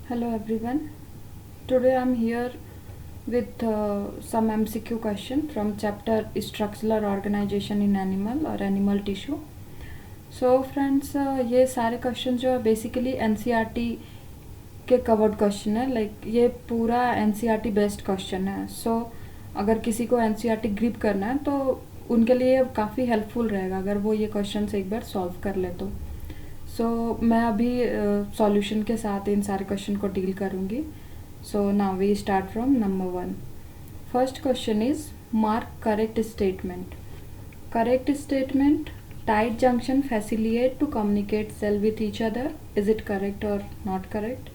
Hello everyone. Today I'm here with some MCQ question from chapter Structural Organization in Animal or Animal Tissue. So friends, ये सारे question जो है basically NCERT के covered question है. Like ये पूरा NCERT based question है. सो अगर किसी को NCERT ग्रिप करना है तो उनके लिए काफ़ी हेल्पफुल रहेगा अगर वो ये क्वेश्चन एक बार सॉल्व कर ले तो. मैं अभी सॉल्यूशन के साथ इन सारे क्वेश्चन को डील करूँगी. So now we start from number 1. First question is mark correct statement. Correct statement: tight junction facilitate to communicate cell with each other. Is it correct or not correct?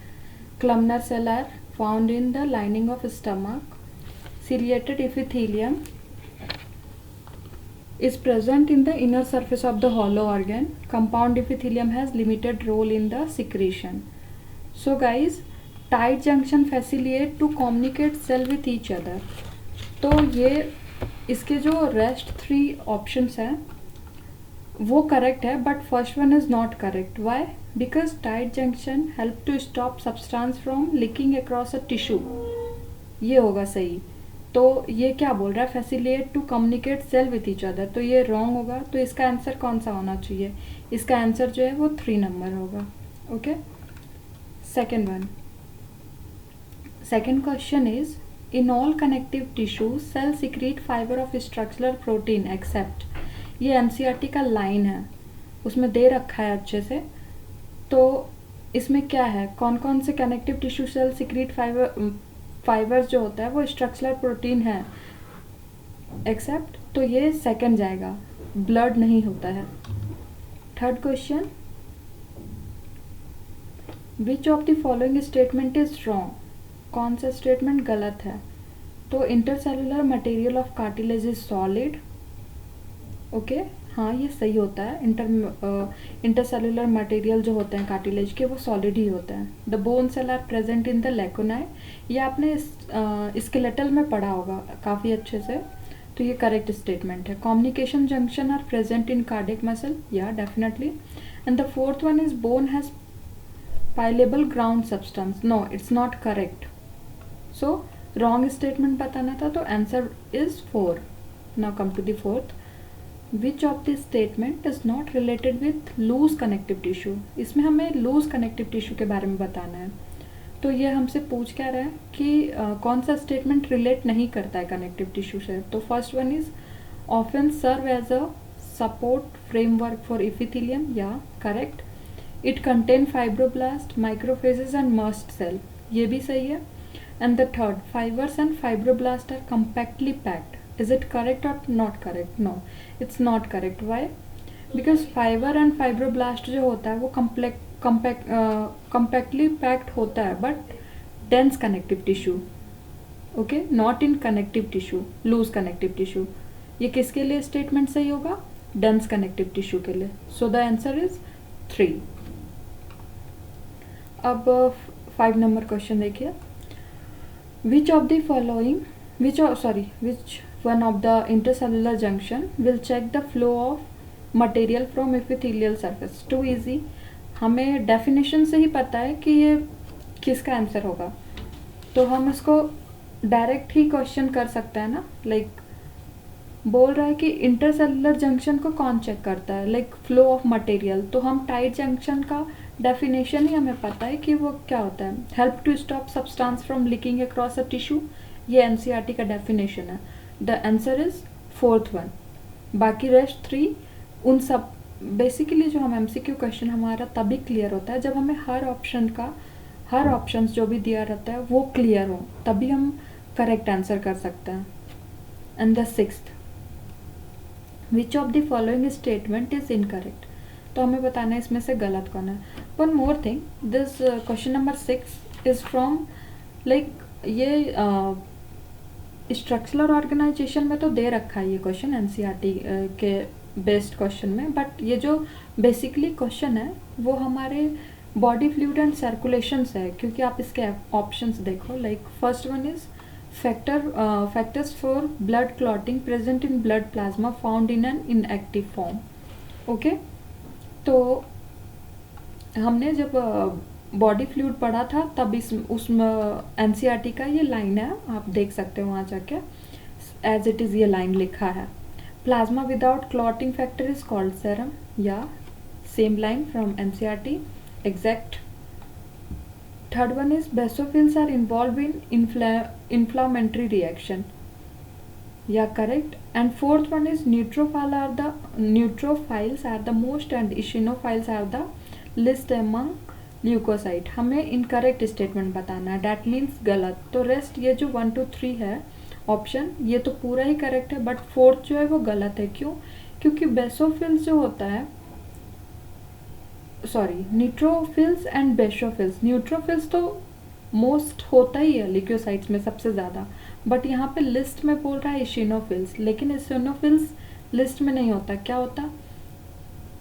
Columnar cell are found in the lining of stomach. Ciliated epithelium is present in the inner surface of the hollow organ. Compound epithelium has limited role in the secretion. So guys, tight junction facilitate to communicate cell with each other. तो ये इसके जो rest 3 options हैं वो correct है, but first one is not correct. Why? Because tight junction help to stop substance from leaking across a tissue. ये होगा सही. तो ये क्या बोल रहा है? Facilitate to communicate cell with each other. तो ये रॉन्ग होगा. तो इसका आंसर कौन सा होना चाहिए? इसका आंसर जो है वो 3 नंबर होगा. Okay. Second one. Second question is in all connective tissue cell secrete fibre of structural protein except. ये NCERT का लाइन है, उसमें दे रखा है अच्छे से. तो इसमें क्या है? कौन कौन से connective tissue cell secrete fibres जो होता है वो स्ट्रक्चरल प्रोटीन है एक्सेप्ट. तो ये सेकंड जाएगा, ब्लड नहीं होता है. Third question, which of the following statement is wrong. कौन सा स्टेटमेंट गलत है? तो intercellular material of cartilage is solid. Okay, हाँ ये सही होता है. इंटरसेलुलर मटेरियल जो होते हैं कार्टिलेज के वो सॉलिड ही होते हैं. The bone cell are present in the lacunae. ये आपने स्केलेटल में पढ़ा होगा काफ़ी अच्छे से. तो ये करेक्ट स्टेटमेंट है. Communication junction are present in cardiac muscle. Yeah definitely. And the fourth one is bone has pliable ground substance. No, it's not correct. So wrong statement बताना था. तो answer is 4. Now come to the fourth. Which of this statement is not related with loose connective tissue. इसमें हमें loose connective tissue के बारे में बताना है. तो ये हमसे पूछ क्या रहा है कि कौन सा स्टेटमेंट रिलेट नहीं करता है कनेक्टिव टिश्यू से. तो first one is often serve as a support framework for epithelium. Yeah correct. It contain fibroblast, macrophages and mast cell. ये भी सही है. And the third, fibers and fibroblast are compactly packed. Is it correct or not correct? No, it's not correct. Why? Because fiber and fibroblast जो होता है वो compactly packed होता है but dense connective tissue. Okay, not in connective tissue, loose connective tissue. ये किसके लिए statement सही होगा? dense connective tissue के लिए. So the answer is 3. अब 5 नंबर क्वेश्चन देखिए. Which one of the intercellular junction will check the flow of material from epithelial surface. Too easy. हमें डेफिनेशन से ही पता है कि ये किसका आंसर होगा. तो हम इसको डायरेक्ट ही क्वेश्चन कर सकते हैं ना. लाइक बोल रहा है कि इंटरसेलुलर जंक्शन को कौन चेक करता है. Like flow of material. तो हम टाइट जंक्शन का डेफिनेशन ही हमें पता है कि वो क्या होता है. Help to stop substance from leaking across a tissue. ये NCERT का डेफिनेशन है. The answer is 4th one. बाकी रेस्ट 3 उन सब बेसिकली जो हम MCQ क्वेश्चन हमारा तभी क्लियर होता है जब हमें हर ऑप्शन जो भी दिया रहता है वो क्लियर हो, तभी हम करेक्ट आंसर कर सकते हैं. And the 6th, which of the following statement is incorrect. तो हमें बताना है इसमें से गलत कौन है. One more thing, this question number 6 is from like ये स्ट्रक्चरल ऑर्गेनाइजेशन में तो दे रखा है ये क्वेश्चन NCERT के बेस्ड क्वेश्चन में. बट ये जो बेसिकली क्वेश्चन है वो हमारे बॉडी फ्लूइड एंड सर्कुलेशन से है. क्योंकि आप इसके ऑप्शंस देखो. Like first one is factors for blood clotting present in blood plasma found in an inactive form. Okay. तो हमने जब बॉडी फ्लूइड पढ़ा था तब इस उस एनसीईआरटी का ये लाइन है, आप देख सकते हो वहाँ जाके, एज इट इज़ ये लाइन लिखा है। Plasma without clotting factor is called serum, या same line from NCERT, exact. Third one is basophils are involved in inflammatory reaction. Yeah, correct. And fourth one is neutrophils are the most and eosinophils are the least among leukocyte. हमें incorrect statement बताना है, that means गलत. तो rest ये जो 1 2 3 है option, ये तो पूरा ही करेक्ट है, बट फोर्थ जो है वो गलत है. क्यों? क्योंकि बेसोफिल्स जो होता है, sorry, neutrophils and basophils. Neutrophils तो मोस्ट होता ही है लिक्योसाइट्स में सबसे ज़्यादा, बट यहाँ पे लिस्ट में बोल रहा है इशिनोफिल्स, लेकिन इशिनोफिल्स लिस्ट में नहीं होता. क्या होता?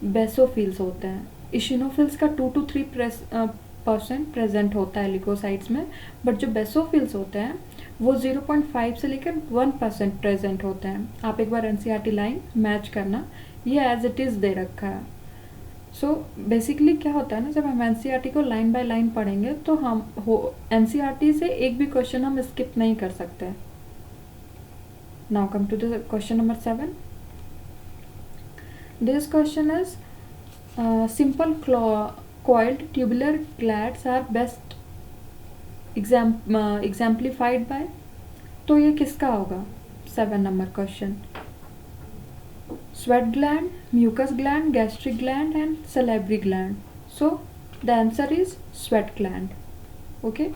बेसोफिल्स होते हैं. इशिनोफिल्स का 2 to 3% प्रेजेंट होता है लिकोसाइट्स में, बट जो बेसोफिल्स होते हैं वो 0.5 से लेकर 1% प्रेजेंट होते हैं. आप एक बार एनसीईआरटी लाइन मैच करना, ये एज इट इज़ दे रखा है. सो बेसिकली क्या होता है ना, जब हम एनसीईआरटी को लाइन बाय लाइन पढ़ेंगे तो हम एनसीईआरटी से एक भी क्वेश्चन हम स्किप नहीं कर सकते. Now come to the question number 7. This question is simple coiled tubular glands are best exemplified by. तो ये किसका होगा? 7 number question. Sweat gland, mucous gland, gastric gland and salivary gland. So the answer is sweat gland. Okay.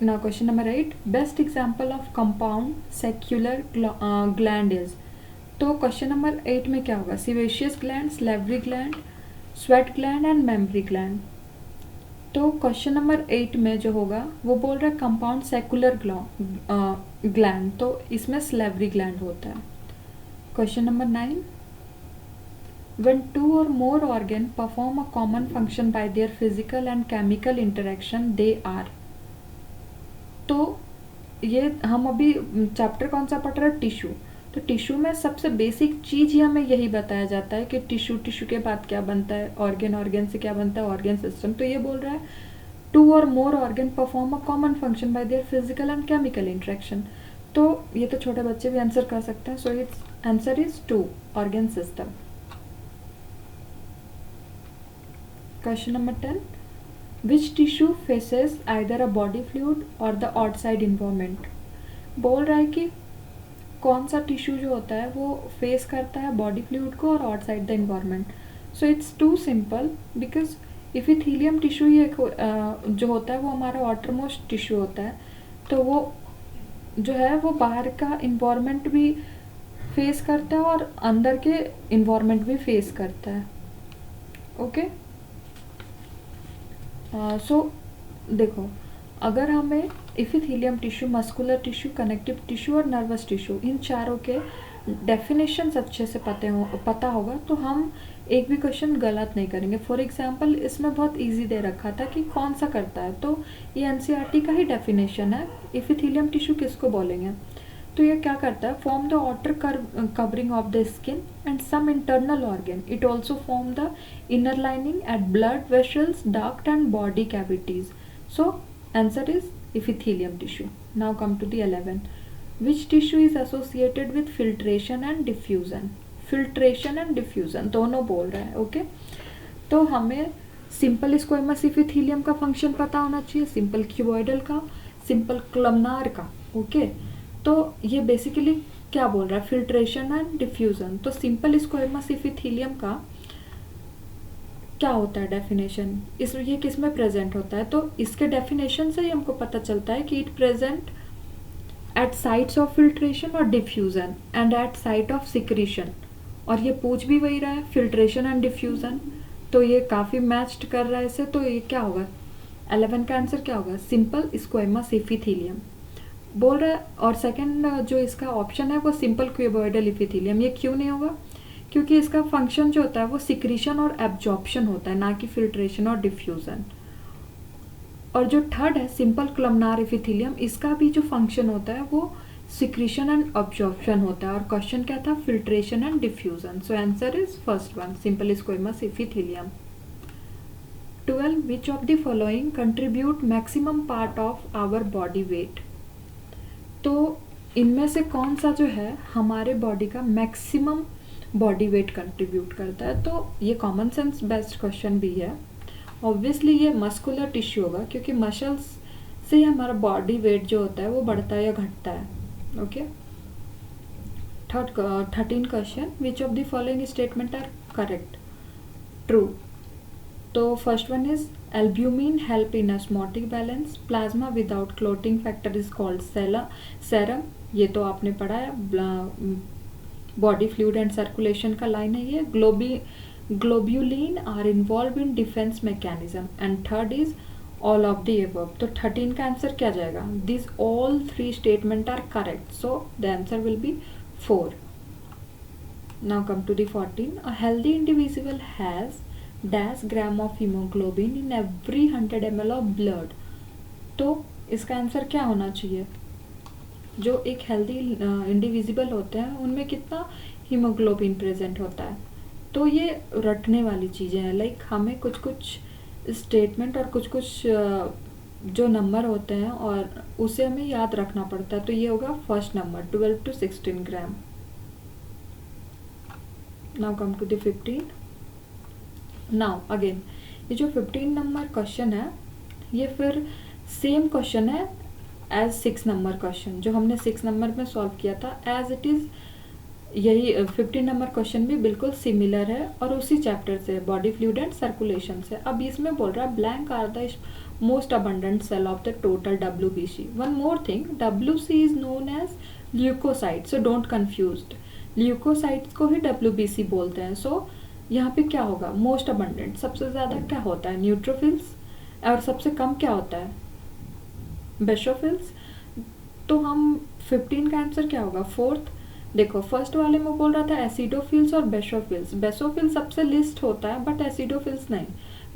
Now question number 8. Best example of compound saccular gland is. तो question number 8 में क्या होगा? सीवेशियस gland, salivary gland, sweat gland and mammary gland. तो question number 8 में जो होगा वो बोल रहा है कंपाउंड सेक्युलर ग्लैंड, तो इसमें सलेवरी ग्लैंड होता है. Question number 9. When 2 or more organ perform a common function by their physical and chemical interaction they are. तो ये हम अभी चैप्टर कौन सा पढ़ रहे हैं? टिश्यू. तो टिश्यू में सबसे बेसिक चीज़ ही हमें यही बताया जाता है कि टिश्यू के बाद क्या बनता है, ऑर्गन से क्या बनता है, ऑर्गन सिस्टम. तो ये बोल रहा है 2 or more organ perform a common function by their physical and chemical interaction. तो ये तो छोटे बच्चे भी आंसर कर सकते हैं. So it's answer is 2, organ system. Question number 10. Which tissue faces either a body fluid और द आउटसाइड इन्वायरमेंट. बोल रहा है कि कौन सा टिश्यू जो होता है वो फेस करता है बॉडी फ्लूइड को और outside the environment. So it's too simple, because epithelium tissue ये जो होता है वो हमारा वाटरमोस्ट टिश्यू होता है. तो वो जो है वो बाहर का इन्वायरमेंट भी फेस करता है और अंदर के इन्वायरमेंट भी फेस करता है. ओके. सो देखो, अगर हमें epithelium tissue, muscular tissue, connective tissue और नर्वस टिश्यू, इन चारों के डेफिनेशंस अच्छे से पता होगा तो हम एक भी क्वेश्चन गलत नहीं करेंगे. फॉर एग्जांपल इसमें बहुत इजी दे रखा था कि कौन सा करता है, तो ये एनसीईआरटी का ही डेफिनेशन है. इपिथेलियम टिश्यू किसको बोलेंगे? तो ये क्या करता है? Form the outer covering of the skin and some internal organ. It also form the inner lining at blood vessels, duct and body cavities. So answer is epithelium tissue. Now come to the 11. Which tissue is associated with filtration and diffusion? Filtration and diffusion दोनों बोल रहा है. Okay. तो हमें simple squamous epithelium का function पता होना चाहिए, सिंपल क्यूबॉइडल का, सिंपल कॉलमनार का. ओके. तो ये बेसिकली क्या बोल रहा है? Filtration and diffusion. तो सिंपल स्क्वेमस इपिथेलियम का क्या होता है डेफिनेशन? ये किस में प्रेजेंट होता है? तो इसके डेफिनेशन से ही हमको पता चलता है कि it present at sites of filtration और diffusion and at site of secretion. और ये पूछ भी वही रहा है, फिल्ट्रेशन एंड डिफ्यूजन. तो ये काफ़ी मैच्ड कर रहा है इसे. तो ये क्या होगा? 11 का आंसर क्या होगा? सिंपल स्क्वेमस इपिथेलियम बोल रहा है. और सेकेंड जो इसका ऑप्शन है वो सिंपल क्यूबॉइडल इपिथेलियम. ये क्यों नहीं होगा? क्योंकि इसका फंक्शन जो होता है वो सिक्रीशन और एब्जॉर्प्शन होता है, ना कि फिल्ट्रेशन और डिफ्यूजन. और जो थर्ड है सिंपल कॉलमनार इपिथेलियम, इसका भी जो फंक्शन होता है वो सिक्रीशन एंड एब्जॉर्प्शन होता है. और क्वेश्चन क्या था? Filtration and diffusion. So answer is first one, simple squamous epithelium. 12 which of the following contribute maximum part of our body weight. तो इनमें से कौन सा जो है हमारे बॉडी का मैक्सिमम बॉडी वेट कंट्रीब्यूट करता है। तो ये कॉमन सेंस बेस्ड क्वेश्चन भी है। ऑब्वियसली ये मस्कुलर टिश्यू होगा क्योंकि मसल्स से ही हमारा बॉडी वेट जो होता है वो बढ़ता है या घटता है। Okay, 13 question, which of the following statement are correct? True. तो first one is albumin help in osmotic balance, plasma without clotting factor is called serum. ये तो आपने पढ़ा है, बॉडी फ्लूइड एंड सर्कुलेशन का लाइन है ये। Globulin are involve in defence mechanism. And third is all of the above. तो 13 का आंसर क्या जाएगा? This all 3 statement are correct, so the answer will be 4. Now come to the 14. A healthy individual has dash gram of hemoglobin in every 100 ml of blood. तो इसका answer क्या होना चाहिए? जो एक हेल्दी इंडिविजिबल होते हैं उनमें कितना हीमोग्लोबिन प्रेजेंट होता है। तो ये रटने वाली चीज़ें हैं, लाइक हमें कुछ कुछ स्टेटमेंट और कुछ कुछ जो नंबर होते हैं और उसे हमें याद रखना पड़ता है। तो ये होगा first number 12 to 16 gram. Now come to the 15. Now again ये जो 15 नंबर क्वेश्चन है ये फिर सेम क्वेश्चन है एज 6 नंबर क्वेश्चन जो हमने 6 नंबर में सॉल्व किया था, एज इट इज़ यही 15 नंबर क्वेश्चन भी बिल्कुल सिमिलर है और उसी चैप्टर से, बॉडी फ्लूइड एंड सर्कुलेशन से। अब इसमें बोल रहा है blank are the most abundant cell of the total WBC. One more thing, WC is known as leukocyte, so don't confused. Leukocytes को ही WBC बोलते हैं। सो यहाँ पे क्या होगा? मोस्ट अबंडेंट, सबसे ज़्यादा क्या होता है? न्यूट्रोफिल्स, और सबसे कम क्या होता है? बेसोफिल्स। तो हम 15 का आंसर क्या होगा? 4th। देखो फर्स्ट वाले में बोल रहा था एसिडोफिल्स और बेसोफिल्स। बेसोफिल्स सबसे लिस्ट होता है बट एसिडोफिल्स नहीं।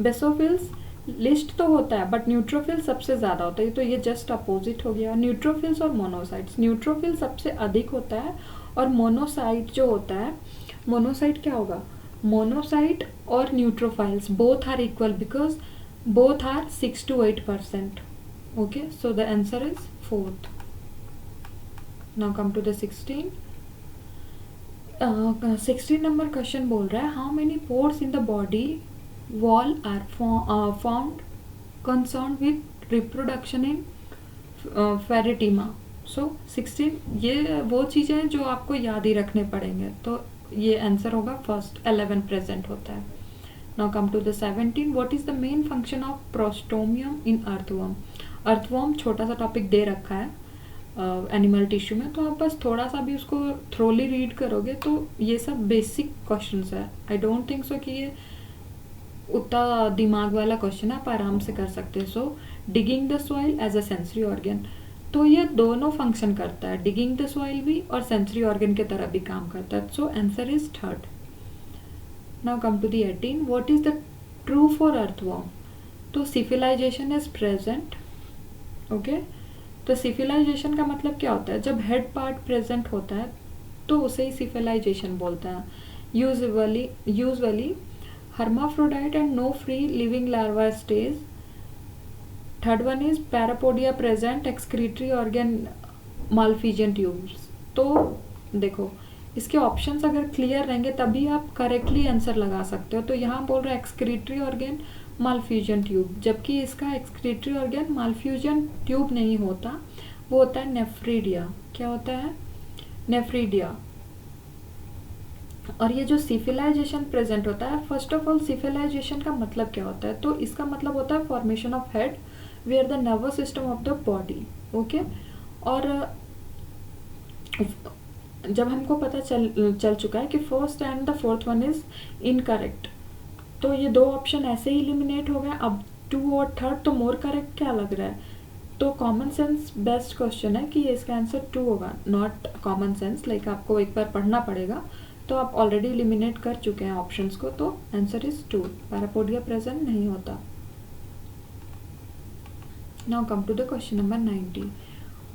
बेसोफिल्स लिस्ट तो होता है बट न्यूट्रोफिल सबसे ज़्यादा होता है, तो ये जस्ट अपोजिट हो गया। न्यूट्रोफिल्स और मोनोसाइट्स, न्यूट्रोफिल सबसे अधिक होता है और मोनोसाइट जो होता है, मोनोसाइट क्या होगा? मोनोसाइट और neutrophils both are equal because both are 6 to 8%. Okay, so the answer is 4th. Now come to the 16. 16 number question बोल रहा है how many pores in the body wall are found concerned with reproduction in ferritima. So 16 ये वो चीज़ें हैं जो आपको याद ही रखने पड़ेंगे, तो ये आंसर होगा फर्स्ट, 11 प्रेजेंट होता है। Now come to the 17. What is the main function of prostomium in earthworm? Earthworm छोटा सा टॉपिक दे रखा है एनिमल टिश्यू में, तो आप बस थोड़ा सा भी उसको थ्रोली रीड करोगे तो ये सब बेसिक क्वेश्चंस है। आई डोंट थिंक सो कि ये उतना दिमाग वाला क्वेश्चन है, आप आराम से कर सकते हो। So digging the soil as a sensory organ, तो ये दोनों फंक्शन करता है, डिगिंग द सॉइल भी और सेंसरी ऑर्गन की तरह भी काम करता है। So answer is 3rd. Now come to the 18. What is the true for earthworm? तो सिविलाइजेशन इज प्रेजेंट। ओके, तो सिविलाइजेशन का मतलब क्या होता है? जब हेड पार्ट प्रेजेंट होता है तो उसे ही सिविलाइजेशन बोलते हैं। Usually hermaphrodite and no free living larva stage. Third one is parapodia present, excretory organ, malphizian tubes. तो देखो इसके ऑप्शंस अगर क्लियर रहेंगे तभी आप करेक्टली आंसर लगा सकते हो। तो यहाँ बोल रहा है एक्सक्रीटरी ऑर्गन, मालफ्यूजन ट्यूब, जबकि इसका एक्सक्रीटरी ऑर्गन मालफ्यूजन ट्यूब नहीं होता, वो होता है नेफ्रीडिया। क्या होता है? नेफ्रीडिया। और ये जो सिविलाइजेशन प्रेजेंट होता है, फर्स्ट ऑफ ऑल सिविलाइजेशन का मतलब क्या होता है? तो इसका मतलब होता है formation of head where the nervous system of the body. Okay, और जब हमको पता चल चुका है कि first and the fourth one is incorrect, तो ये दो ऑप्शन ऐसे ही एलिमिनेट हो गए। अब 2 और 3rd तो मोर करेक्ट क्या लग रहा है? तो कॉमन सेंस बेस्ट क्वेश्चन है कि इसका आंसर 2 होगा, नॉट कॉमन सेंस, लाइक आपको एक बार पढ़ना पड़ेगा। तो आप ऑलरेडी एलिमिनेट कर चुके हैं ऑप्शंस को, तो आंसर इज 2, पैरापोडिया प्रेजेंट नहीं होता। Now come to the question number 90.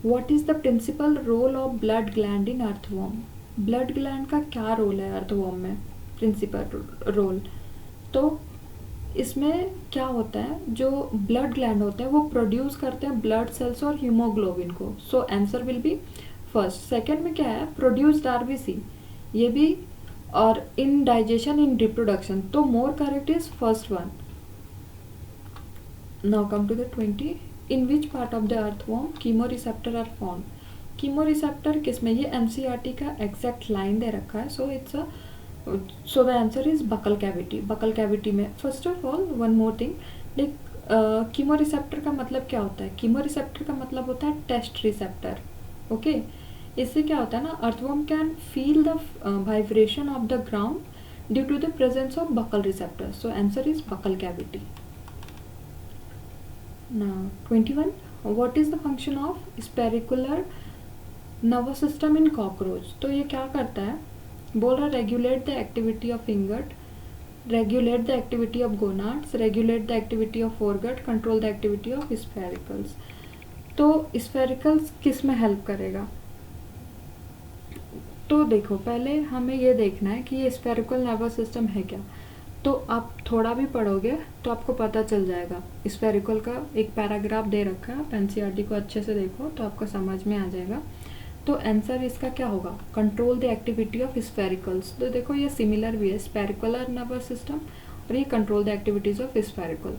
What is the principal role of blood gland in earthworm? Blood gland का क्या रोल है अर्थवर्म में? प्रिंसिपल रोल, तो इसमें क्या होता है, जो ब्लड ग्लैंड होते हैं वो प्रोड्यूस करते हैं ब्लड सेल्स और हीमोग्लोबिन को, so answer will be first. Second में क्या है, प्रोड्यूस्ड आरबीसी, ये भी, और इन डाइजेशन इन रिप्रोडक्शन, तो more correct is first one. Now come to the 20, in which part of the earthworm chemoreceptor are found. Chemoreceptor किस में, ये एनसीईआरटी का एग्जैक्ट लाइन दे रखा है, so it's a, so the answer is buccal cavity, buccal cavity में। First of all one more thing, like chemoreceptor का मतलब क्या होता है, कीमोरिसेप्टर का मतलब होता है टेस्ट रिसेप्टर, ओके। इससे क्या होता है ना, earthworm can feel the vibration of the ground due to the presence of buccal receptor, so answer is buccal cavity. Now 21, what is the function of spericular nervous system in cockroach। तो ये क्या करता है, बोल रहा regulate the activity of ingot, regulate the activity of gonads, regulate the activity of foregut, control the activity of spiracles. तो spiracles किस में हेल्प करेगा, तो देखो पहले हमें ये देखना है कि ये स्पेरिकल नर्वस सिस्टम है क्या। तो आप थोड़ा भी पढ़ोगे तो आपको पता चल जाएगा, स्पेरिकल का एक पैराग्राफ दे रखा है, आप एनसीईआरटी को अच्छे से देखो तो आपको समझ में आ जाएगा। तो आंसर इसका क्या होगा, control the activity of spiracles. तो देखो ये सिमिलर भी है, स्पेरिकुलर नर्वस सिस्टम और ये control the activities of spherical.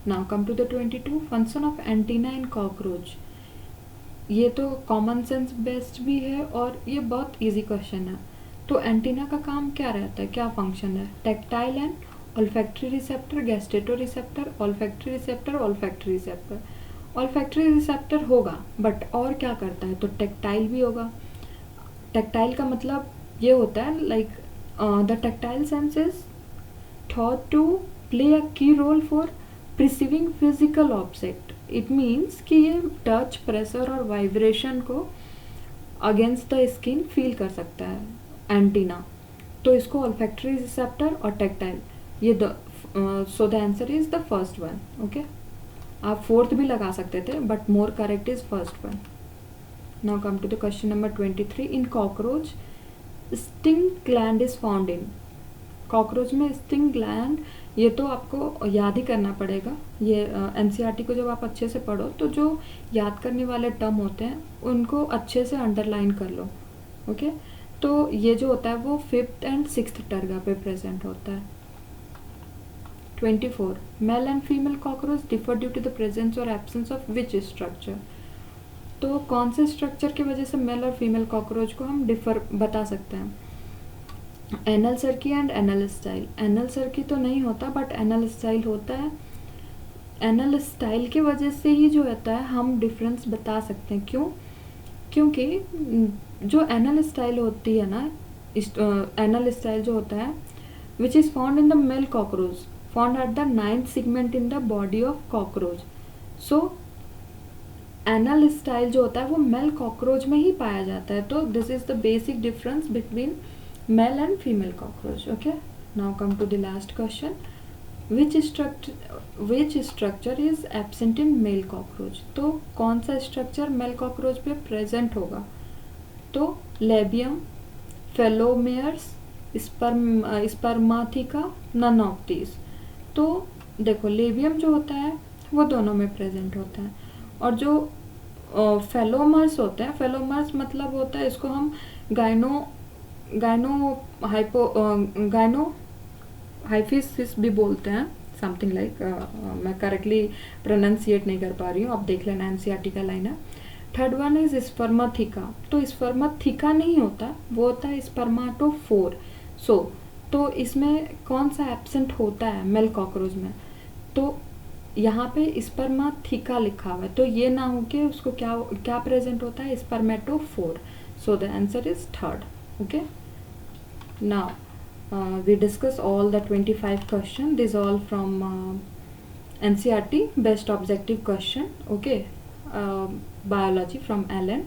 Now come to the 22, function of antenna in cockroach. ये तो कॉमन सेंस बेस्ड भी है और ये बहुत इजी क्वेश्चन है। तो एंटीना का काम क्या रहता है, क्या फंक्शन है, tactile and olfactory receptor, gustatory receptor, olfactory receptor, olfactory receptor. Olfactory receptor होगा बट और क्या करता है, तो टेक्टाइल भी होगा। टेक्टाइल का मतलब ये होता है like the tactile sense is thought to play a key role for perceiving physical object. It means कि ये टच, प्रेशर और वाइब्रेशन को अगेंस्ट द स्किन फील कर सकता है एंटीना। तो इसको ऑल्फैक्टरी रिसेप्टर और टेक्टाइल, ये so the answer is the first one, okay. आप फोर्थ भी लगा सकते थे but more correct is first one. Now come to the question number 23, in cockroach sting gland is found in. Cockroach में sting gland, ये तो आपको याद ही करना पड़ेगा। ये एनसीईआरटी को जब आप अच्छे से पढ़ो तो जो याद करने वाले टर्म होते हैं उनको अच्छे से अंडरलाइन कर लो, ओके। तो ये जो होता है वो 5th एंड 6th टर्गा पे प्रेजेंट होता है। 24, male and female cockroach differ due to the presence और एब्सेंस ऑफ विच स्ट्रक्चर। तो कौन से स्ट्रक्चर की वजह से मेल और फीमेल कॉकरोच को हम डिफर बता सकते हैं, anal cerci and anal style. Anal cerci तो नहीं होता बट एनल स्टाइल होता है। एनल स्टाइल की वजह से ही जो होता है हम डिफरेंस बता सकते हैं, क्यों, क्योंकि जो एनल स्टाइल होती है ना, एनल स्टाइल जो होता है which is found in the male cockroach, found at the 9th segment in the body of cockroach. So anal style जो होता है वो मेल कॉकरोच में ही पाया जाता है। तो this is the basic difference between male and female cockroach, okay. Now come to the last question, which structure is absent in male cockroach. तो कौन सा स्ट्रक्चर मेल कॉकरोच पे प्रेजेंट होगा, तो labium, phallomeres, spermatheca, none of these. तो देखो labium जो होता है वो दोनों में प्रेजेंट होता है, और जो फेलोमर्स होते हैं, फेलोमर्स मतलब होता है, इसको हम गाइनो हाइफिसिस भी बोलते हैं, समथिंग लाइक, मैं करेक्टली प्रोनाउंसिएट नहीं कर पा रही हूँ, आप देख लेना एनसीईआरटी का लाइन है। Third one is spermatheca. तो स्पर्माथिका नहीं होता, वो होता है स्पर्माटोफोर। तो इसमें कौन सा एब्सेंट होता है मेल कॉकरोच में, तो यहाँ पे स्पर्माथिका लिखा हुआ है, तो ये ना हो के उसको क्या प्रेजेंट होता है, spermatophore. So the answer is third, okay. Now we discuss all the 25 question, this all from NCERT best objective question, okay, biology from Allen.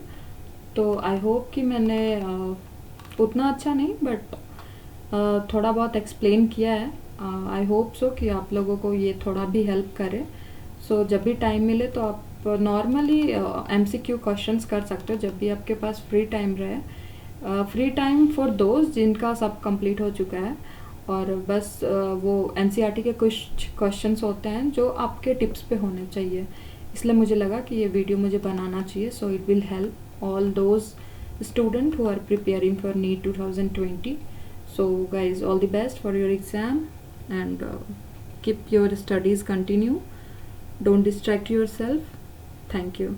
तो आई होप कि मैंने उतना अच्छा नहीं बट थोड़ा बहुत एक्सप्लेन किया है। आई होप सो कि आप लोगों को ये थोड़ा भी हेल्प करे। सो जब भी टाइम मिले तो आप नॉर्मली MCQ क्वेश्चंस कर सकते हो जब भी आपके पास फ्री टाइम रहे, फ्री टाइम फॉर दोस्त जिनका सब कंप्लीट हो चुका है, और बस वो एनसीईआरटी के कुछ क्वेश्चंस होते हैं जो आपके टिप्स पे होने चाहिए, इसलिए मुझे लगा कि ये वीडियो मुझे बनाना चाहिए, so it will help all those student who are preparing for NEET 2020. So guys, all the best for your exam, and keep your studies continue. Don't distract yourself. Thank you.